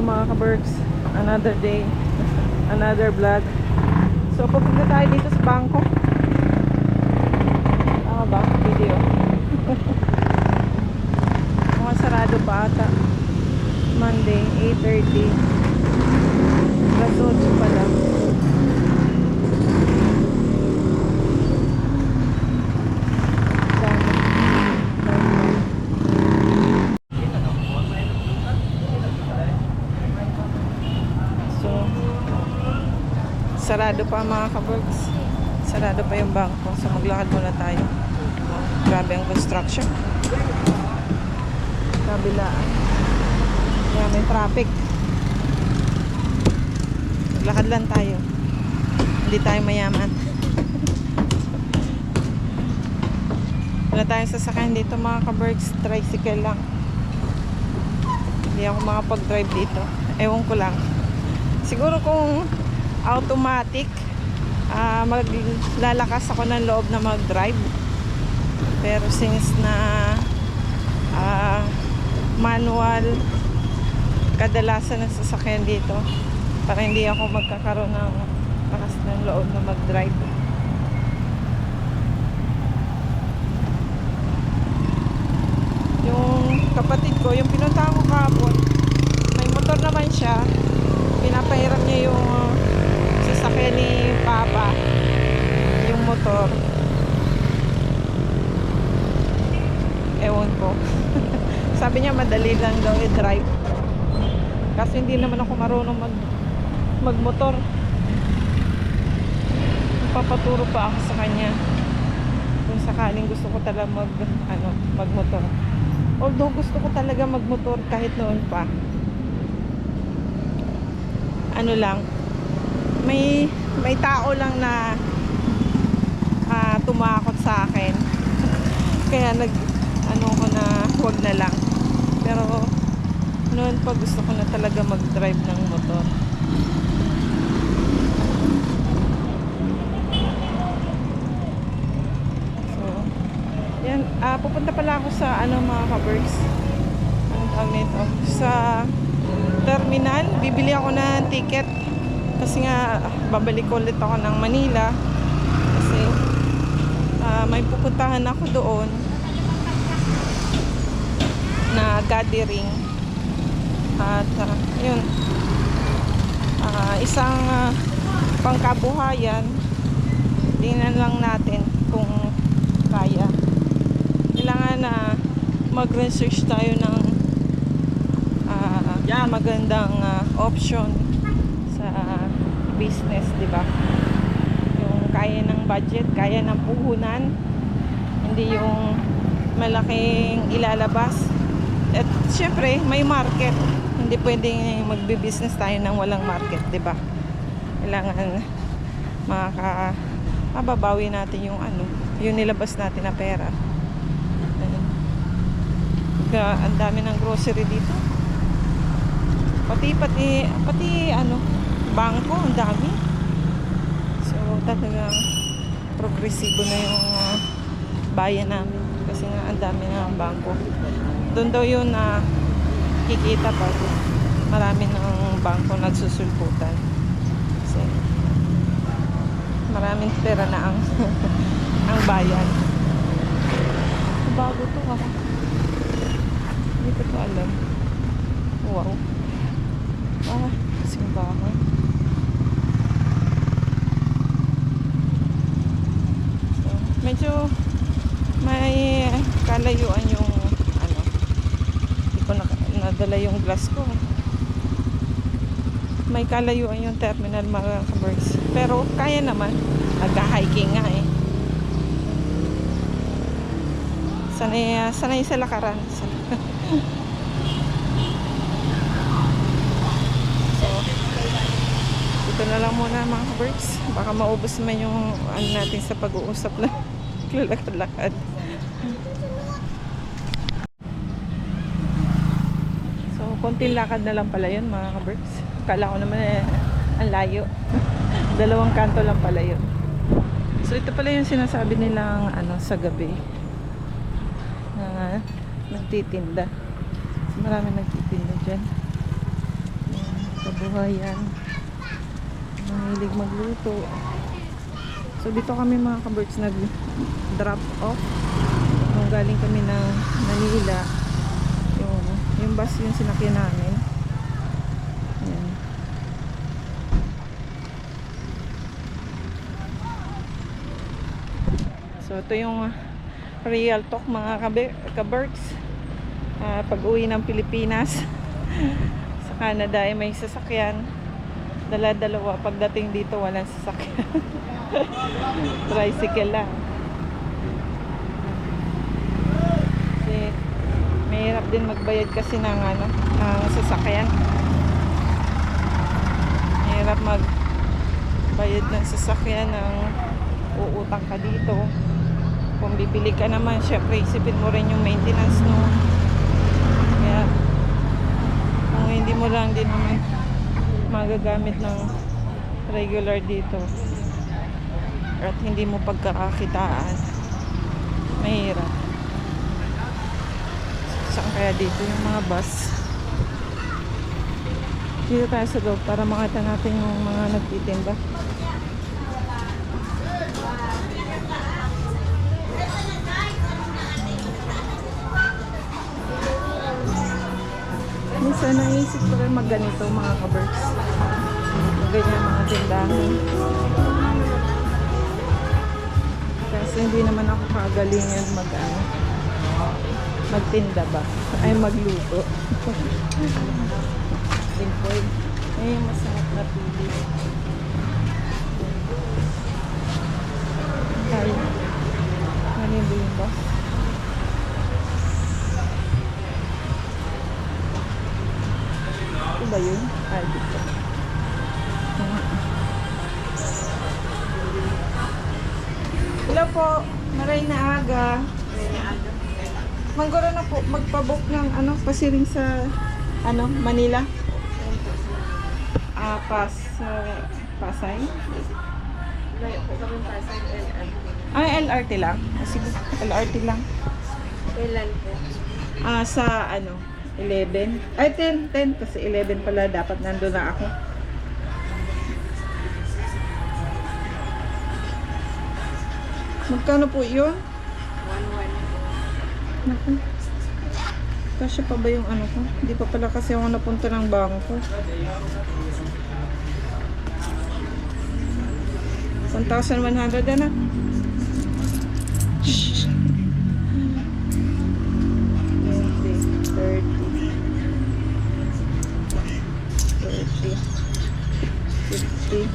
mga ka-Berks, another day, another vlog. So pupunta tayo dito sa bangko. Tama ba? Video. Mga sarado pa ata. Monday, 8:30. Alas 8 pa lang. Sarado pa mga ka-Berks. Sarado pa yung bangko. So maglakad muna tayo. Grabe ang construction. Kabilaan. Kaya may traffic. Maglakad lang tayo. Hindi tayo mayaman. Wala tayong sasakyan dito mga ka-Berks. Tricycle lang. Hindi ako makapag-drive dito. Ewan ko lang. Siguro kung automatic, maglalakas ako ng loob na mag-drive. Pero since na manual kadalasan ng sasakyan dito, para hindi ako magkakaroon ng lakas ng loob na mag-drive. Yung kapatid ko, yung pinuntahan ko kahapon, may motor naman siya. Pinapahiram niya yung sasakyan ni Papa, yung motor. Ewan ko. Sabi niya madali lang daw i-drive. Kasi hindi naman ako marunong magmotor. Papaturo pa ako sa kanya kung sakaling gusto ko talaga magmotor. Although gusto ko talaga magmotor kahit noon pa. Ano lang, may tao lang na tumakot sa akin. Kaya ko na huwag na lang. Pero noon pa gusto ko na talaga mag-drive ng motor. So yan, pupunta pala ako sa mga ka-Berks, anong tawag nito, sa terminal. Bibili ako ng ticket kasi nga babalik ulit ako ng Manila kasi may pupuntahan ako doon na gathering at yun, isang pangkabuhayan. Tingnan lang natin kung kaya. Kailangan na mag-research tayo ng magandang option sa business, di ba? Yung kaya ng budget, kaya ng puhunan, hindi yung malaking ilalabas. At syempre may market. Hindi pwedeng magbi-business tayo nang walang market, di ba? Kailangan mababawi natin yung nilabas natin na pera. Ang dami ng grocery dito. Pati bangko, ang dami. So talagang progresibo na yung bayan namin kasi nga ang dami na ng bangko. Doon daw yun na kikita pa. Marami ng bangko nagsusulputan kasi maraming pera na ang ang bayan. Bago to ha. Hindi ko to alam. Wow. Simbahan. So, medyo may kalayuan yung hindi ko nadala yung glass ko. May kalayuan yung terminal mga ka-Berks. Pero kaya naman. Nag-hiking nga eh. Sanay sa lakaran. Ito na lang muna mga ka-Berks. Baka maubos man yung natin sa pag-uusap na lalakad-lakad. So konting lakad na lang pala yun mga ka-Berks. Kala ko naman ang layo. Dalawang kanto lang pala yun. So ito pala yung sinasabi nilang sa gabi na nagtitinda. Marami nagtitinda dyan. kabuhayan. Mahilig magluto. So dito kami mga kaberks nag-drop off. Nung galing kami ng Manila, yung bus yung sinakyan namin. Ayan. So ito yung real talk mga kaberks. Pag uwi ng Pilipinas sa Canada ay may sasakyan, dala-dalawa. Pagdating dito walang sasakyan. Tricycle lang. Kasi mahirap din magbayad kasi ng sasakyan. Mahirap magbayad ng sasakyan ng uutang ka dito. Kung bibili ka naman, syempre isipin mo rin yung maintenance no. Kaya kung hindi mo lang din naman magagamit ng regular dito at hindi mo pagkakakitaan, mahirap. Saan kaya dito yung mga bus? Dito tayo sa loob para makita natin yung mga nagtitinda. Minsan naisip ko rin magganito mga kaberks. Ganyan mga tindahan. Kasi hindi naman ako kagalingan magtinda ba? Ay magluto. Simple. Ay masarap na pili. Tayo. Manibuin ba? Ito ba yun? Ay, dito. Hello po. Maray na aga. Manggoro na po. Magpabook ng pasiring sa Manila. Pasay. Ay, LRT lang. Sige, LRT lang. Kailan po? Sa 11. Ay, 10 kasi 11 pala dapat nandun na ako. Magkano po yun? 1-1. Naku. Kasya pa ba yung ko? Hindi pa pala kasi ako napunta ng bangko. 1,100 na. Shhh. 20, 30, 50.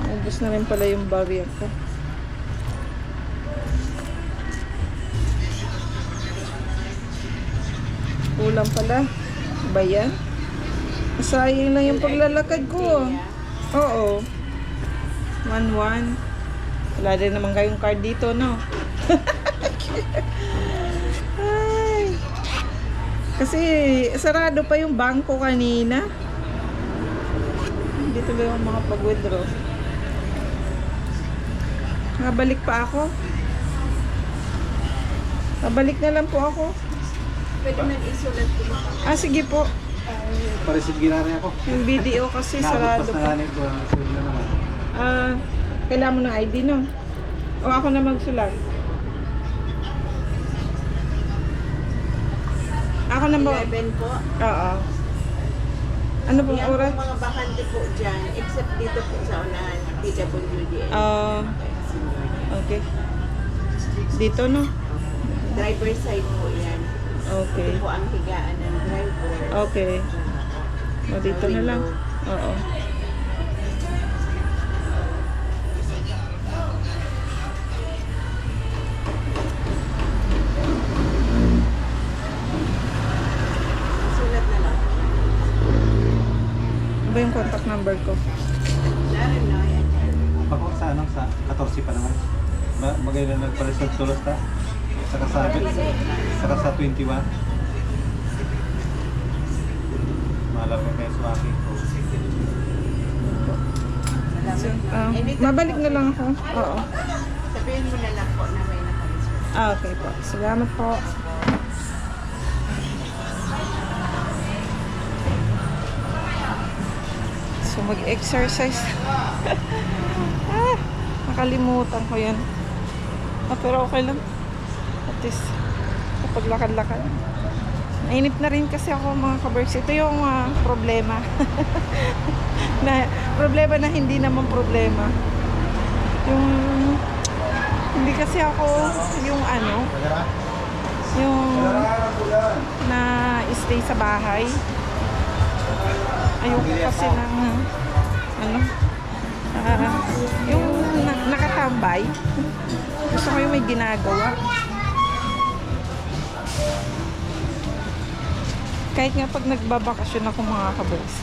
Ubus na rin pala yung barrier ko. Kulang pala. Ba yan? Sayang lang yung paglalakad ko. Oo. 1-1. Wala din naman kayong card dito, no? Ay. Kasi sarado pa yung bangko kanina. Dito ba yung mga pag-withdraw? Nabalik pa ako. Nabalik na lang po ako. Pwede man isulat ko ba? Sige po. Paresid ginari ako. Yung video kasi sarado pa. Naabot pa sa na naman. Kailangan mo ng ID, no? O ako na magsulat? Ako na ba? 11 po. Oo. Ano pong Yan oras? po mga bakante po dyan, except dito po sa unahan, PWD. Okay. Dito, no? Driver side po yan. Okay. Ito po ang higaan ng driver. Okay. O, dito na lang. Oo. Sulat na lang. Ano ba yung contact number ko? Meron na yan. Ako sa sa 14 pa naman. Magay na nagparesid tulos ta. Saka sa 21. Malaki kayo sa akin ko. So, mabalik na lang ako. Oo. Sa Sabihin mo na lang po na may naka-reserve. Okay po. Salamat po. So, mag-exercise. Nakalimutan ko yan. Pero okay lang. At least, kapag lakad-lakad. Nainip na rin kasi ako mga kabers. Ito yung problema. Problema na hindi naman problema. Yung hindi kasi ako yung yung na stay sa bahay. Ayoko kasi ng yung nakatambay. Gusto ko yung may ginagawa. Kahit nga pag nagbabakasyon ako mga kabers.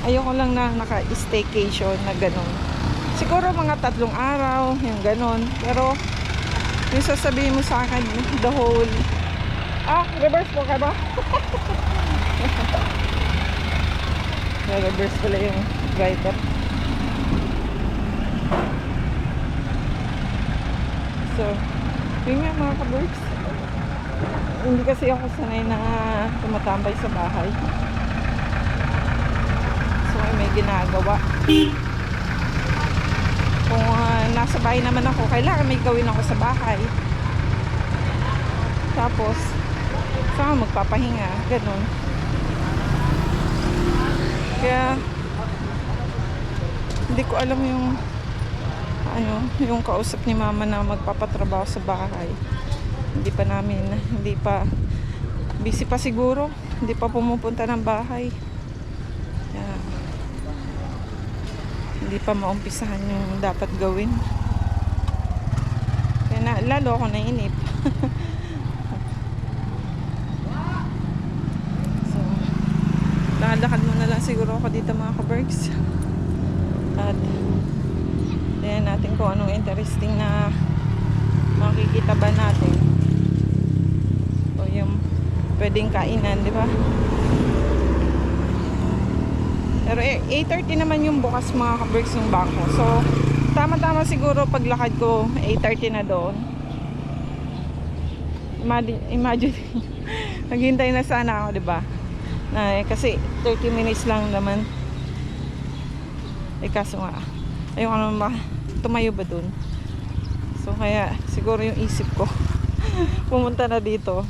Ayoko lang na naka-staycation na gano'n. Siguro mga 3 araw, yung gano'n. Pero, yung sasabihin mo sa akin, the whole... reverse po ka ba? Reverse pala yung driver. So, yun nga mga kabirks. Hindi kasi ako sanay na tumatambay sa bahay. So, may ginagawa. Kung nasa bahay naman ako, kailangan may gawin ako sa bahay. Tapos, saka magpapahinga, ganun. Kaya, hindi ko alam yung kausap ni mama na magpapatrabaho sa bahay. Hindi pa, busy pa siguro. Hindi pa pumupunta ng bahay. Kaya, hindi pa maumpisahan yung dapat gawin. Kaya lalo ako nainip. So, lakad-lakad muna lang siguro ako dito mga kabergs. At tingnan natin kung anong interesting na makikita ba natin. O yung pwedeng kainan, di ba? Pero 8:30 naman yung bukas mga kabergs yung bangko. So, tama-tama siguro paglakad ko 8:30 na doon. Imagine naghintay na sana ako, di ba? Kasi 30 minutes lang naman. Kaso nga, ayun ka naman ba, tumayo ba dun? So, kaya siguro yung isip ko pumunta na dito.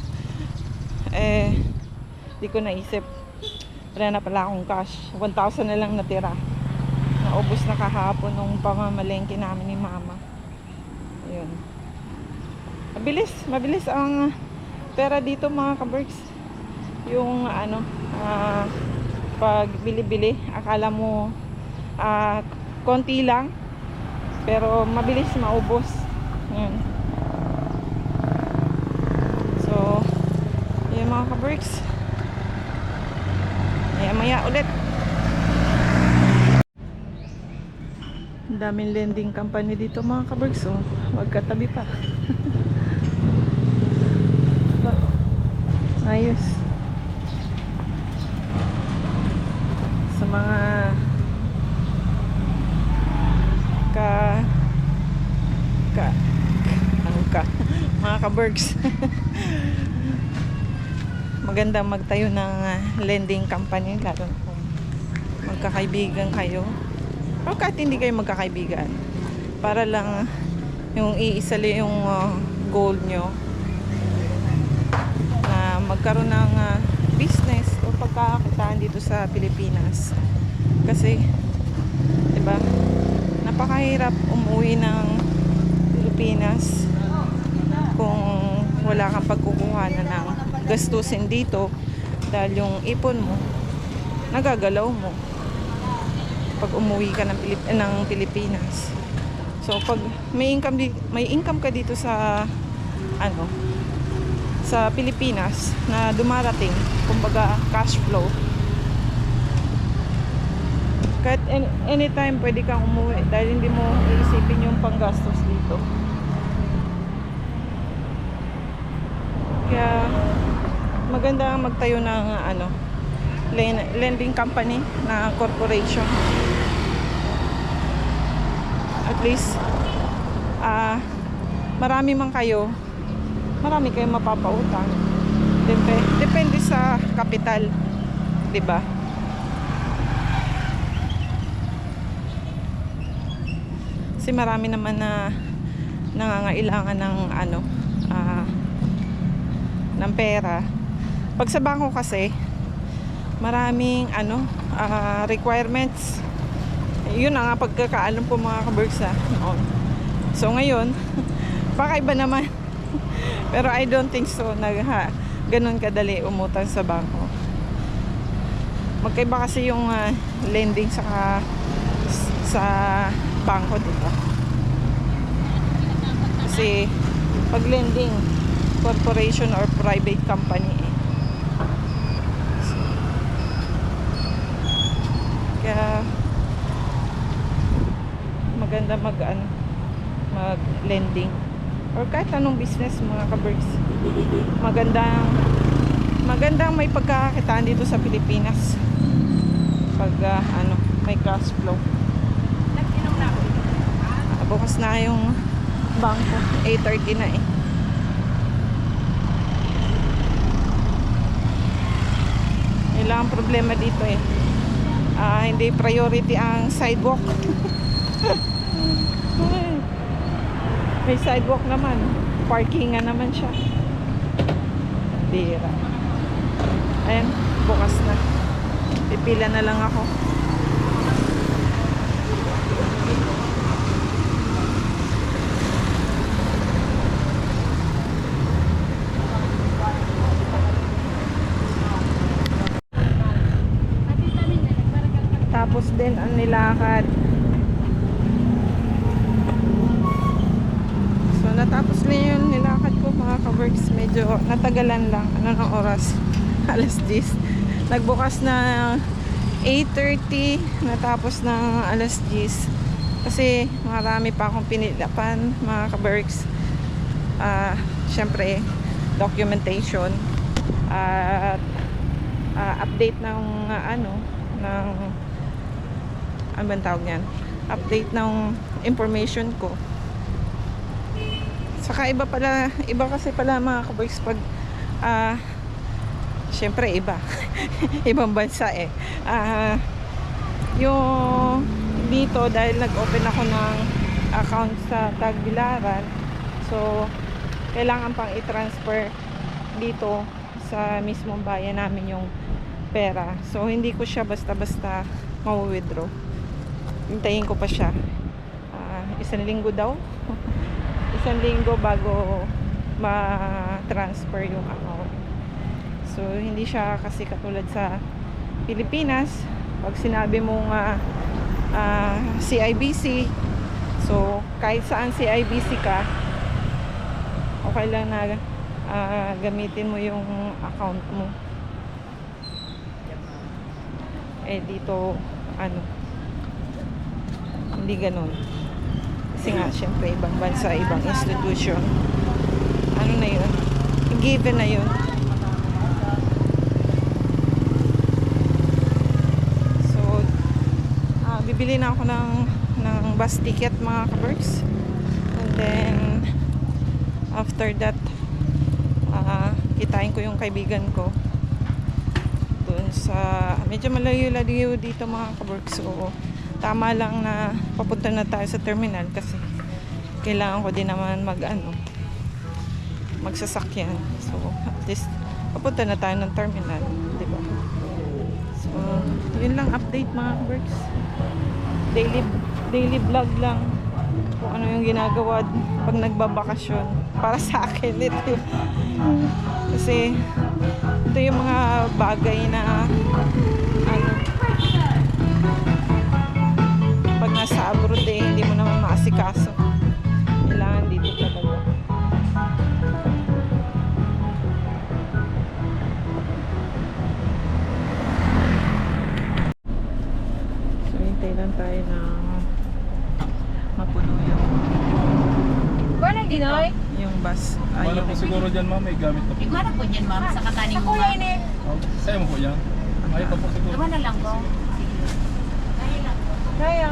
Di ko naisip. Wala na pala akong cash. 1,000 na lang natira. Naubos na kahapon nung pamamalengke namin ni mama. Ayun. Mabilis ang pera dito mga kabergs. Yung pag bili-bili, akala mo konti lang, pero mabilis maubos. Ayun. So, yun mga kabergs. Maya ulit. Ang daming lending company dito mga kabergs. Oh, magkatabi pa. Ayos. Sa mga mga kabergs. Magandang magtayo ng lending company, lalo kung magkakaibigan kayo o kahit hindi kayo magkakaibigan, para lang yung iisa lang yung goal nyo na magkaroon ng business o pagkakakitaan dito sa Pilipinas. Kasi diba, napakahirap umuwi ng Pilipinas kung wala kang pagkukuhanan ng gastusin dito, dahil yung ipon mo nagagalaw mo pag umuwi ka ng Pilipinas. So pag may income ka dito sa sa Pilipinas na dumarating, kumbaga cash flow, kahit anytime pwede kang umuwi dahil hindi mo iisipin yung panggastos dito. Kaya maganda magtayo ng lending company na corporation. At least marami man kayo, marami kayong mapapautang. Depende sa kapital, 'di ba? Kasi marami naman na nangangailangan ng ng pera. Pag sa bangko kasi, maraming requirements. Yun ang pagkakaalam po mga kaberks noon. So ngayon, baka iba naman. Pero I don't think so ganun kadali umutang sa bangko. Magkaiba kasi yung lending sa bangko, diba? Kasi pag lending, corporation or private company kaya maganda mag lending or kahit anong business mga kaberks. Magandang may pagkakakitaan dito sa Pilipinas pag may cash flow. Bukas na yung bangko, 8:30 na Ilang problema dito hindi priority ang sidewalk. May sidewalk naman, parkingan naman siya. Bira. Ayan, bukas na. Pipila na lang ako. Tapos din ang nilakad. So natapos na yung nilakad ko mga kaberks. Medyo natagalan lang. Ano ng oras? Alas 10. Nagbukas na 8:30. Natapos na alas 10. Kasi marami pa akong pinilapan mga kaberks. Syempre documentation at update ng ano bang tawag niyan? Update ng information ko. Saka iba kasi pala mga kaberks pag syempre iba. Ibang bansa yung dito dahil nag-open ako ng account sa Tagbilaran. So kailangan pang i-transfer dito sa mismong bayan namin yung pera. So hindi ko siya basta-basta ma-withdraw. Hintayin ko pa siya. Isang linggo daw. Isang linggo bago ma-transfer yung account. So hindi siya kasi katulad sa Pilipinas. Pag sinabi mong CIBC, so kahit saan CIBC ka, okay lang na gamitin mo yung account mo. Dito hindi ganun. Kasi nga syempre ibang bansa, ibang institution. Ano na yun? Given na yun. So bibili na ako ng bus ticket mga kaberks. And then after that kitain ko yung kaibigan ko doon sa medyo malayo-layo dito mga kaberks. So tama lang na papunta na tayo sa terminal kasi kailangan ko din naman magsasakyan. So at least papunta na tayo ng terminal, di ba? So yun lang update mga kaberks. Daily vlog lang kung ano yung ginagawa pag nagbabakasyon para sa akin ito. Kasi ito yung mga bagay na pag nasa abroad hindi mo naman maasikaso. Kailangan dito talaga. So hintay lang tayo na mapuno yung bus. Wala po siguro dyan ma'am, may gamit na po. Iguana po dyan, ma'am, sa kataning mo, ma'am. Sa'yo mo po yan? Ayaw pa po siguro. Gawa na lang po. Sige. Kaya lang po. Kaya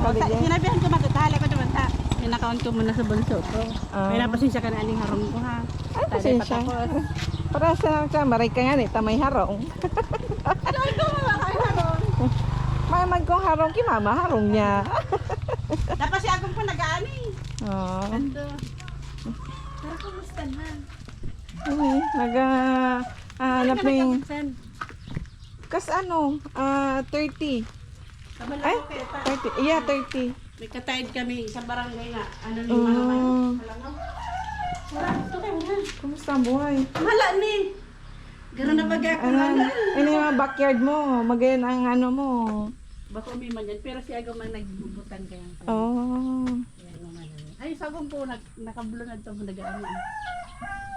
Kaligay? Sinabihan ko magkatali ko naman ta. Pinakaon ko muna sa bunso ko. May napasensya ka na aling harong ko ha. Ay, pasensya. Para sa maray ka nga ni, tamay harong. Mamag kong harong ki mama, harong niya. Dapat siya akong pa nag-aani. Oh. Ando. Pero kumusta na? Hanap na yung, Sen. kas ano, 30. Kabala Ay, ko kaya ta. 30. Yeah, 30. May katayid kami sa barangay na. Ano ni mga malangaw. Wala, ito kayo na. Kumusta ang buhay? Wala ni. Gano'n na bagay ako Ano, na. ano yung mga backyard mo? Magayon ang ano mo. Baka umiman yan. Pero si Agaw man nagbubutan kaya. Oh. Ay, sagong po, nakablo na ito. Nag-aani.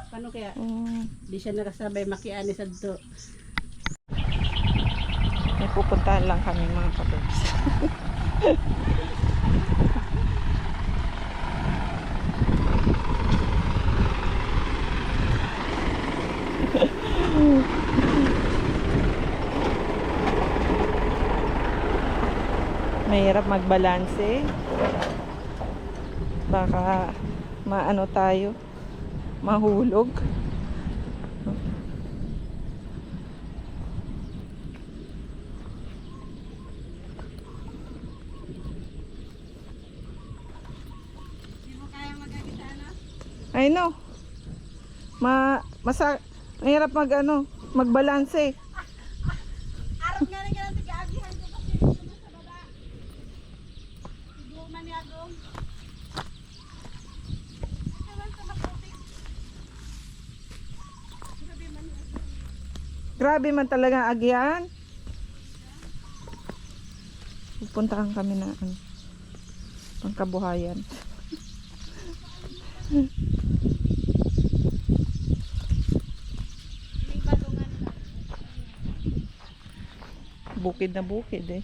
Paano kaya? Oh. Di siya nakasabay makiani sa ito. May pupuntahan lang kami mga kababs. Mahirap magbalanse. Baka maano tayo, mahulog. I know. Mahirap magbalanse. Arap nga rin ka lang tig-aagihan ko kasi dito sa baba. Siguro man ni Agong. Ewan sa maputik. Grabe man talaga ang agyan. Pupuntahan kami na pangkabuhayan. Bukid na bukid eh.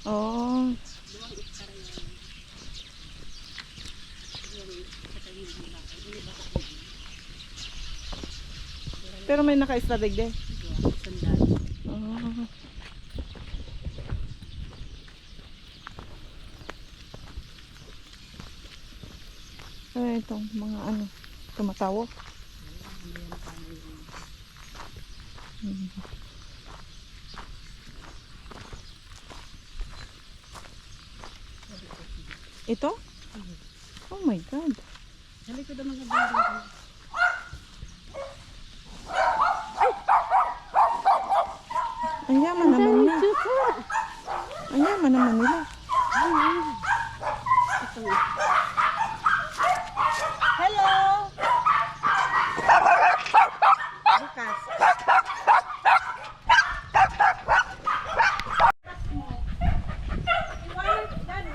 Oh. Pero may naka-stadig din. Oh. Ay, itong mga tumatawo. Ito? Oh my God. Sabi ko daw mga bata. Ang yaman naman nila. Ang yaman naman nila. Hello! Bukas.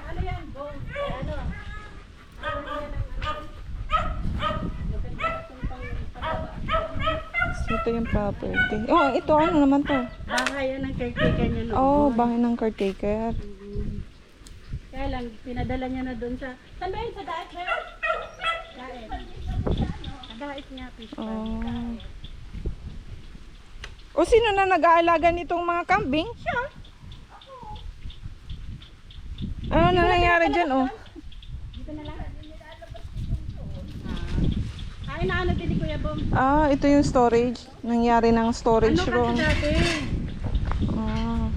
Ano yan? Gold. Ano? Ito yung property. Oh, ito ano naman to? Bahay yan ang caretaker niya noon. Oh, bahay ng caretaker. Kaya lang, pinadala niya na doon sa... Saan ba yun? Sa daet ba yun? Daet. Sa daet niya, fish pond. Oh. O sino na nag-aalaga nitong mga kambing? Siya. Ano na nangyari dyan, oh? Dito na lang. Ay, naano din ni Kuya Bong. Ah, ito yung storage. Nangyari ng storage Ano room. kasi dati? Ah.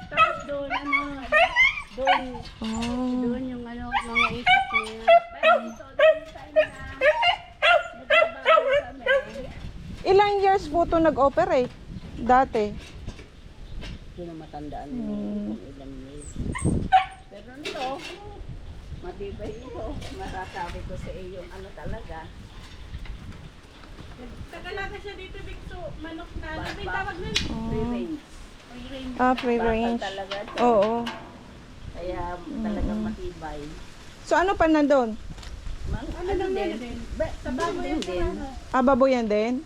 Tapos doon, doon, Oh. doon yung mga isak niya. Dito, doon sa ina. Nagbabago kami. Ilang years po ito nag-operate? Dati. Hindi na matandaan mo kung ilang years. Pero ito, matibay ito. Masasabi ko sa iyo ano talaga. Nagkakalaga siya dito, Bikso. Manok na. Ano ba yung tawag nun? Free range. Free range. Ah, free range. Talaga ito. Oo. Kaya talagang matibay. So ano pa nandun? Ano lang din? Sa baboy din. Ah, baboyan din?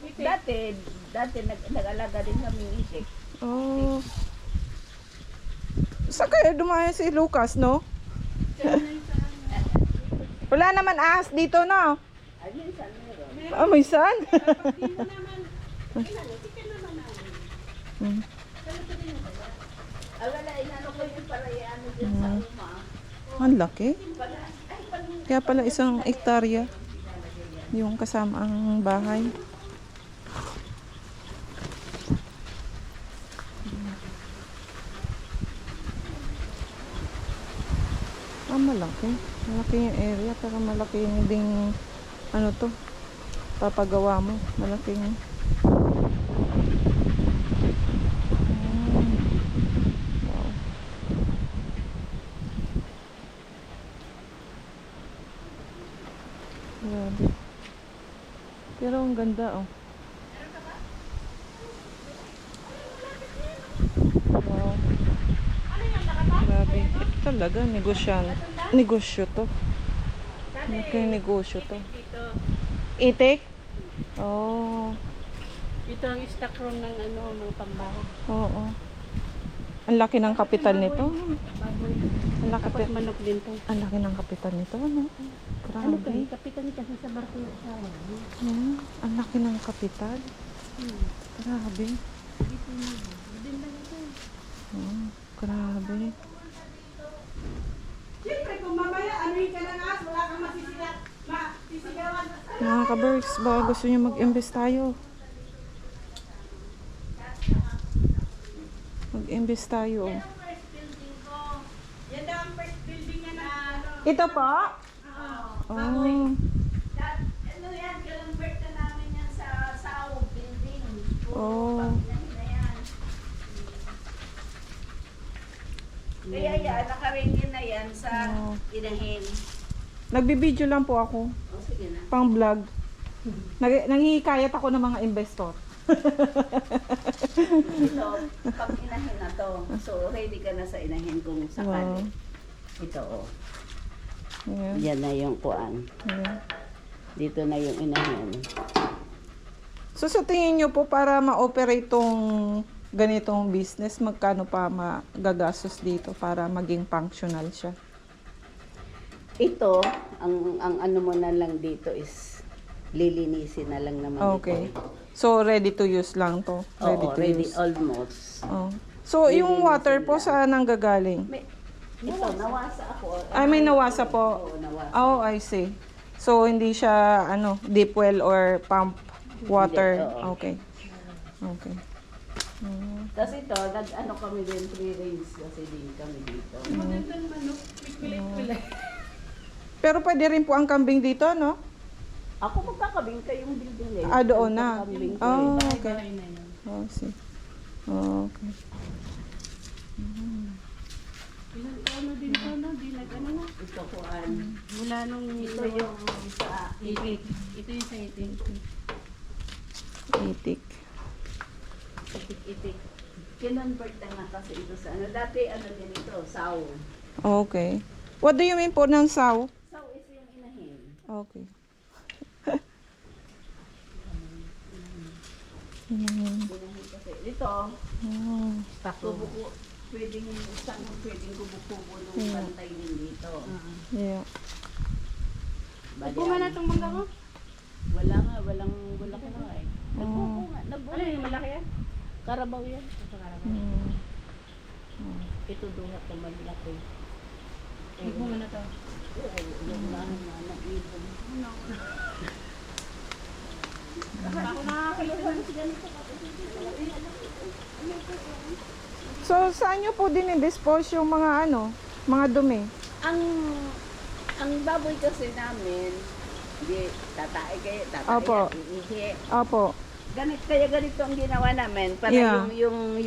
Dati nag-alaga din kami isik. Oh. Saan kaya dumaya si Lucas, no? Wala naman ahas dito, no? Ay, minsan meron. Ah, may sun? Hmm. Wala, inano ko yung para ano dyan sa uma. Ang laki. Kaya pala isang hektarya yung kasama ang bahay. Ah, malaki. Malaki yung area pero malaki yung ding ano to papagawa mo. Malaking wow. Grabe. Pero ang ganda oh. Wow. Grabe. Ito talaga, negosyo to. Malaking negosyo to. Itik? Oh. Ito ang stock room ng ano, ng pambaho. Oo. Ang laki ng kapital nito. Baboy. Ang laki, Tapos manok din to. ang laki ng kapital nito. Ano? Ano Grabe. kayo? Kapitan kasi sa barko ng asawa. Ang laki ng kapital. Grabe. Din lang ito. Grabe. Siyempre, kung mamaya, anuhin ka ng as, wala kang masisigawan. Mga ka-Berks, baka gusto nyo mag-invest tayo. Mag-invest tayo. Oh. Yan daw ang first building niya na ano. Ito po? Oh. Ano yan, kalambert na namin yan sa Sao building. Oh. Kaya yan, nakaringin na yan sa Oh. inahin. Nagbibideo lang po ako. O sige na. Pang vlog. Nanghihikayat ako ng mga investor. Ito, pag inahin na to. So, ready ka na sa inahin kung sakali. Ito, oh. Ayan. Yan na yung kuan. Ayan. Dito na yung inahin. So sa tingin nyo po para ma-operate tong ganitong business, magkano pa magagastos dito para maging functional siya? Ito, ang ano mo na lang dito is lilinisin na lang naman Okay. ito. So ready to use lang to? Oo, ready use. almost. Oh. So yung Lilinisin water po lang. saan nanggagaling? Ito, nawasa ako. Ay, may nawasa po. Oo, nawasa. Oh, I see. So hindi siya deep well or pump water. Hindi, oo. Okay. Okay. Tapos ito, nag-ano kami din, free range kasi din kami dito. Pero pwede rin po ang kambing dito, no? Ako magkakabing kayong building eh. Ah, doon na. Magkakabing ko Oh, eh. okay. Oh, see. Oh, okay. Ilan ano din to, no? Di nag-ano na. Ito po, mula nung ito yung sa itik. Ito yung sa itik. Itik. Itik-itik. Kinonvert na kasi ito sa ano. Dati ano din ito, saw. Okay. What do you mean po ng saw? Saw is yung inahin. Okay. Inahin kasi. Ito, Oh. kubuko. Pwedeng kubuko nung pantay din dito. Yeah. Bunga na itong mangga mo? Wala nga, walang bulak na eh. Nagbunga. Ano yung malaki yan? Karabaw yan. Mm. Ito duhat na malaki. Nagbunga na to? Oo, yung lahan na nag-ibon. Ako nakakaluhan si ganito. So, saan nyo po din i-dispose yung mga mga dumi? Ang baboy kasi namin, di tatae kayo, Opo. iihi. Opo. Kaya ganito ang ginawa namin para Yeah. yung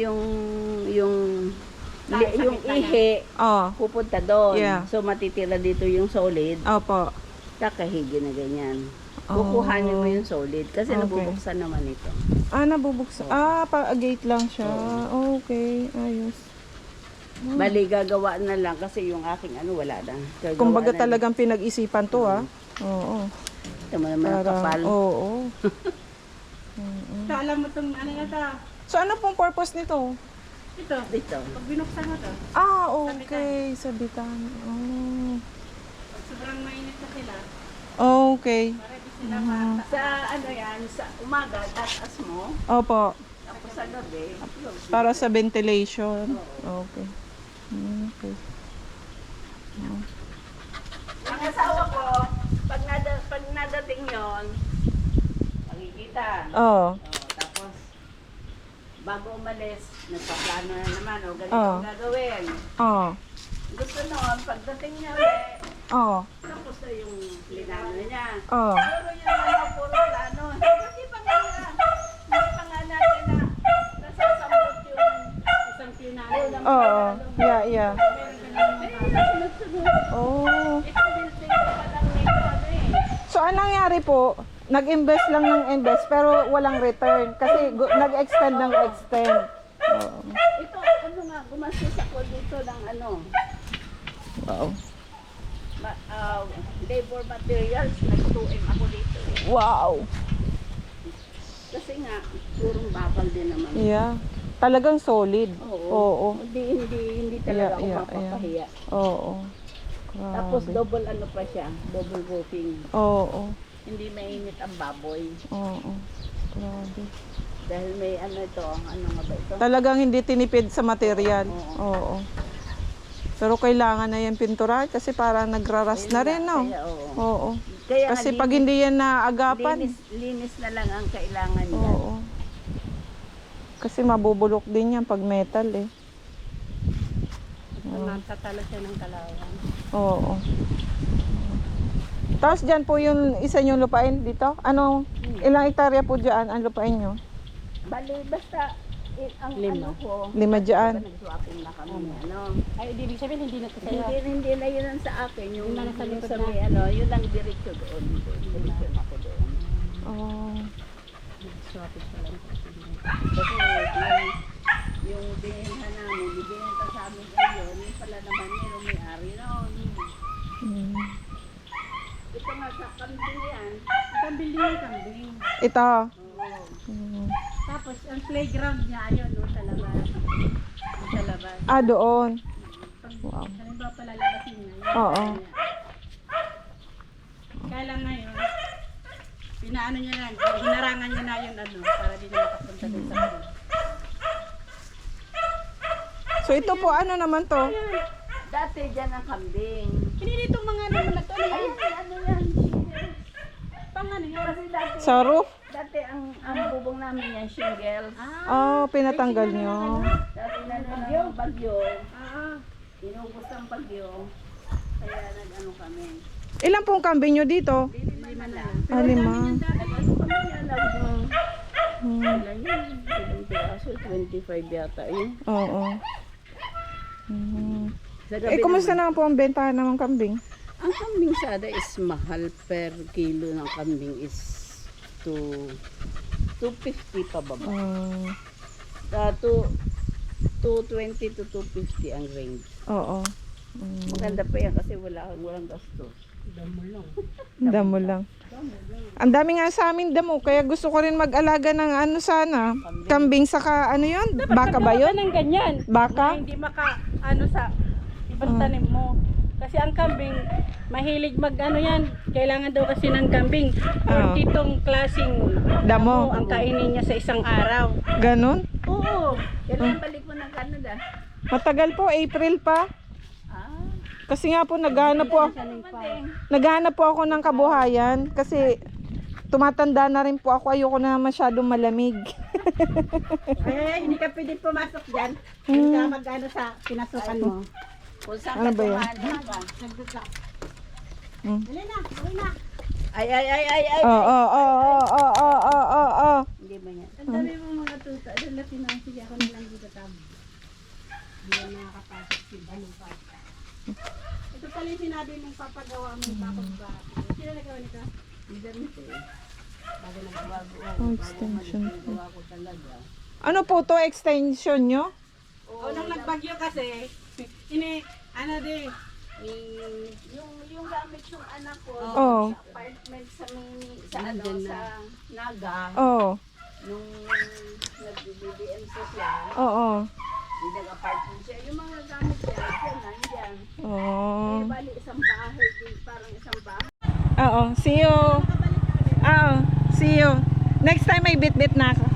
ihi Oh. pupunta doon. Yeah. So matitira dito yung solid, Opo. kakahigi na ganyan. Oh. Kukuhanin mo yung solid kasi Okay. nabubuksan naman ito. Ah, nabubuksan. Ah, pa-gate lang siya. Okay, ayos. Bali gagawa na lang kasi yung aking wala na. Gagawa Kumbaga na. talagang pinag-isipan to, ah. Oo. Ito mo naman ang kapal. Oo. Alam mo itong ano na to? So, ano pong purpose nito? Ito, Dito. pag binuksan mo to, Ah, okay. Sabitan. Oh. pag sobrang mainit na sila, Okay. para Sa ano yan, sa umaga, tatas mo. Opo. Tapos sa gabi, close. Para sa ventilation. Okay. Okay. Ang asawa ko, pag nadating yon, makikita. Oo. Tapos, bago umalis, nagpaplano na naman, o ganito Oo. ang gagawin. Oo. Gusto noon, pagdating niya ulit, Oo. tapos na yung linano niya. Oo. Puro yung puro plano. Hindi pa nga, natin na nasasambot yung isang plinano ng Oo. Yeah. sunod-sunod. Oh. Itong building ko pa lang nito, ano eh. So, anong nangyari po? Nag-invest lang ng invest pero walang return kasi nag-extend ng extend. Oo. Ito, ano nga, gumastos ako dito ng ano, Wow. Labor materials, nag-2M ako dito. Wow. Kasi nga, purong bakal din naman. Yeah. Talagang solid. Oo. Hindi talaga ako Yeah. mapapahiya. Oo. Grabe. Tapos double ano pa siya, double roofing. Oo. Hindi mainit ang baboy. Oo. Grabe. Dahil may ano ito, ano nga ba ito? Talagang hindi tinipid sa material. Oo. Pero kailangan na yan pinturahan kasi parang nagraras na rin, no? Kaya, oo. Oo. Kaya Kasi nga, pag hindi yan naagapan, linis na lang ang kailangan niya. oo. Kasi mabubulok din yan pag metal eh. Natatalo siya ng kalawan. Oo. Tapos dyan po yung isa nyo lupain dito? Ano, ilang hektarya po dyan ang lupain nyo? Bali, basta ang ano ko, 5 dyan. nag-swapping na kami. Ano. Ay, ibig sabihin hindi na ito sa'yo. Hindi na yun ang sa akin. Yung Yung nasa likod sa na. may ano, yun lang diretso doon. Diretso na ako doon. Oh. Swapit pa lang. Kasi yung binilhan namin, binilhan sa amin ngayon, yung pala naman yung may-ari noon. Mm. Ito nga sa kambing yan. Kambing din yung kambing. Ito. Oo. Mm. Tapos, ang playground niya, ayun, no, sa labas. Sa labas. Ah, doon. Pag, Wow. halimbawa palalabasin niya. Yun, Oo. Kaya lang ngayon, pinaano niya lang, hinarangan niya na yung ano, para di na makapunta dun sa ano. So ito po, ano naman to? Dati dyan ang kambing. Hindi itong mga ano na to, ano yan? Ayun, ano yan? Pang ano yan? Kasi dati, Sa roof? dati ang bubong namin yan, shingles. Oh, pinatanggal nyo. Dati na ng bagyo, Ah, inubos ang bagyo. Kaya nag-ano kami. Ilan pong kambing nyo dito? Lima na lang. Ah, 5. Ano kami alam mo? Hmm. Ilan yun? Ilang piraso? 25 yata yun. Oo. Hmm. Sa gabi Eh, kumusta naman. naman po ang bentahan ng kambing? Ang kambing sada is mahal per kilo ng kambing is 250 pa baba. Hmm. 220 to 250 ang range. Oo. Hmm. Maganda pa yan kasi walang gastos. Damo lang. Ang dami nga sa amin damo, kaya gusto ko rin mag-alaga ng ano sana, kambing saka ano yun? Baka ba yun? ng ganyan. Baka? Hindi ano sa ibang tanim mo. Kasi ang kambing, mahilig mag ano yan. Kailangan daw kasi ng kambing. Ah. 40 klaseng Damo. ang kainin niya sa isang araw. Ganon? Oo. Kailan balik mo ng Canada? Matagal po, April pa. Ah, Kasi nga po naghahanap po ako ng kabuhayan kasi tumatanda na rin po ako, ayoko na masyadong malamig. Eh, hindi ka pwede pumasok dyan. Hindi ka mag-ano sa pinasukan mo. kung saan Ano ka ba yan? tumanda ka. Hmm. Dali na, dali na. Ay. Oo. Hindi ba yan? Ang dami mong mga tuta. Doon na sige ako na lang dito tamo. Hindi na nakakapasok si Balupa. Ito pala yung sinabi mong papagawa mo yung bakod ba? Sino nagawa nito? Hindi nito eh. Bago nagbago Oh, extension. nagawa ko talaga. Ano po to, extension nyo? O nung nagbagyo kasi, ano din, Yung gamit yung anak ko Oo. sa apartment sa Naga, Oo. nung nag-BBM siya, Oo. yung nag-apartment siya, yung mga gamit niya, dyan, nandyan. Oo. Eh, bali isang bahay din, parang isang bahay. Oo. See you. nakabalik ka ulit. Ciao. See you. Next time may bit-bit na ako.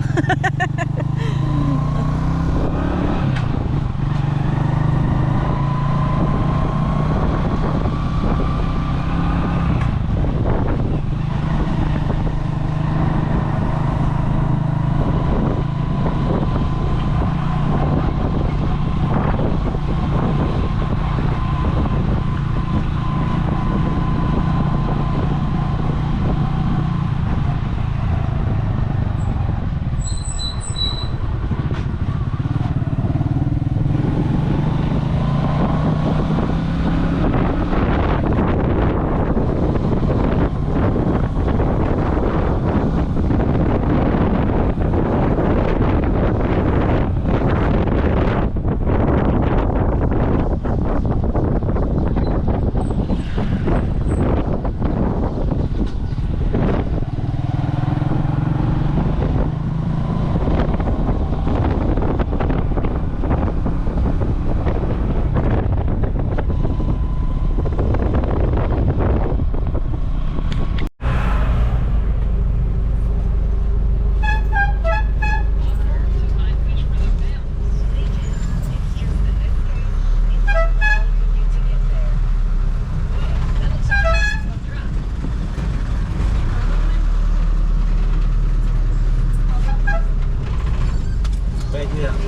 Pwede yan.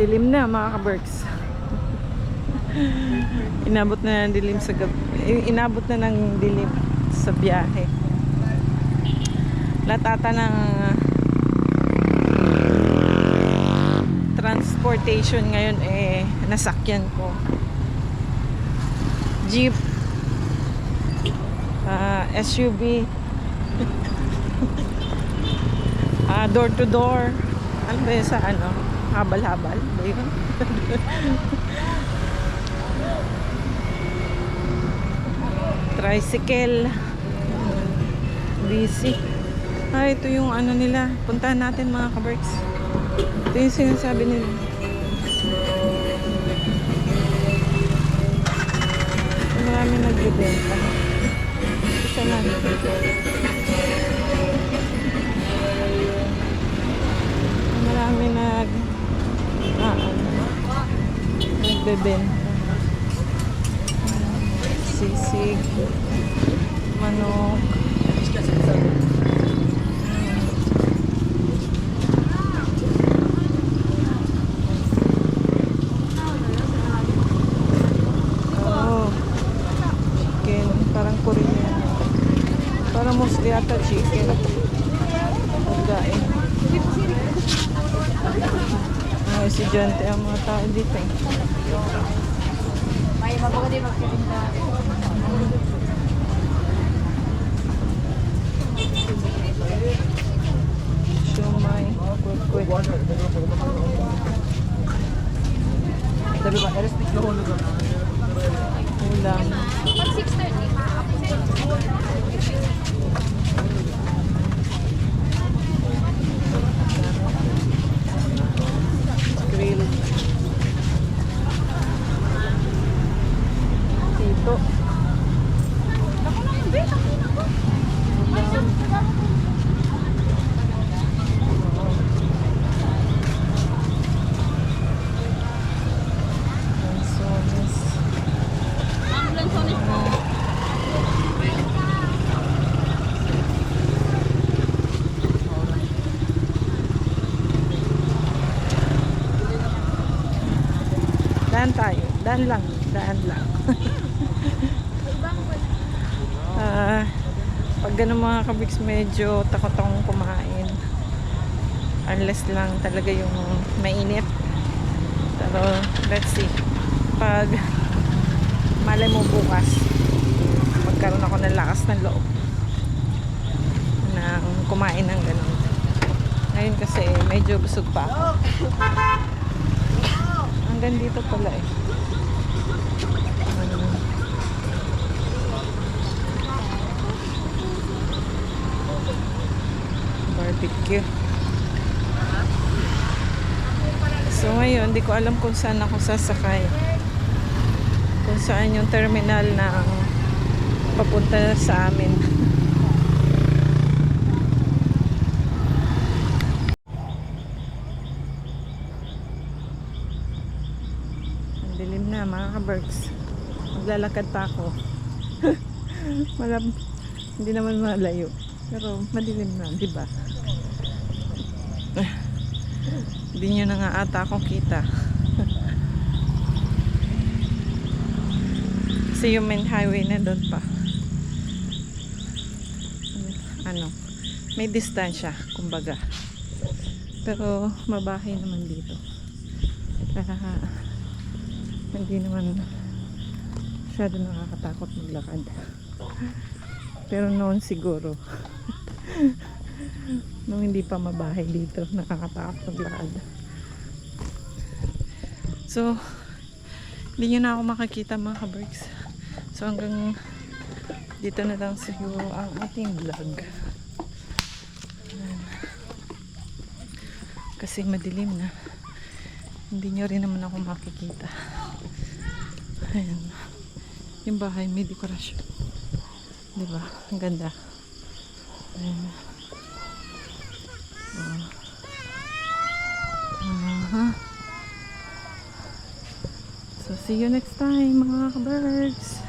Dilim na mga ka-Berks. Inabot na ng dilim sa gabi. Inabot na ng dilim sa biyahe. Latata ng transportation ngayon nasakyan ko. Jeep, SUV, door to door. Ano ba yun sa ano? Habal-habal ba yun? Tricycle. Busy. Ito yung ano nila. Puntahan natin mga ka-Berks. Ito yung sinasabi nila. Marami nagbibenta. Isa lang. Marami nagbebenta. Sisig, manok. Chicken, parang Korean. Parang mostly ata chicken. Pagkain. Mga estudyante ang mga tao dito eh. May mabaga din magkirinda. Siomay, kwek-kwek. Ulam. Grill. Tito. Daan tayo. Daan lang. Daan lang. Pag ganun mga kabiks, medyo takot akong kumain. Unless lang talaga yung mainit. Pero, let's see. Pag malay mo bukas, magkaroon ako ng lakas ng loob na kumain ng ganun. Ngayon kasi medyo busog pa ako. Hanggang dito pala eh. Barbecue. So ngayon, hindi ko alam kung saan ako sasakay. Kung saan yung terminal na papunta sa amin. Ang dilim na mga ka-berks. Maglalakad pa ako. Hindi naman malayo. Pero madilim na, di ba? Hindi nyo na nga ata akong kita. Kasi yung main highway na doon pa. Ano, may distansya, kumbaga. Pero mabahay naman dito. Kaya hindi naman masyado nakakatakot maglakad. Pero noon siguro nung hindi pa mabahay dito, nakakatakot maglakad. So hindi nyo na ako makakita mga ka-berks. So hanggang dito na lang siguro ang ating vlog. Kasi madilim na, hindi nyo rin naman ako makikita. Ayan, yung bahay may dekorasyon, diba? Ang ganda. Ayan. So see you next time mga ka-birds.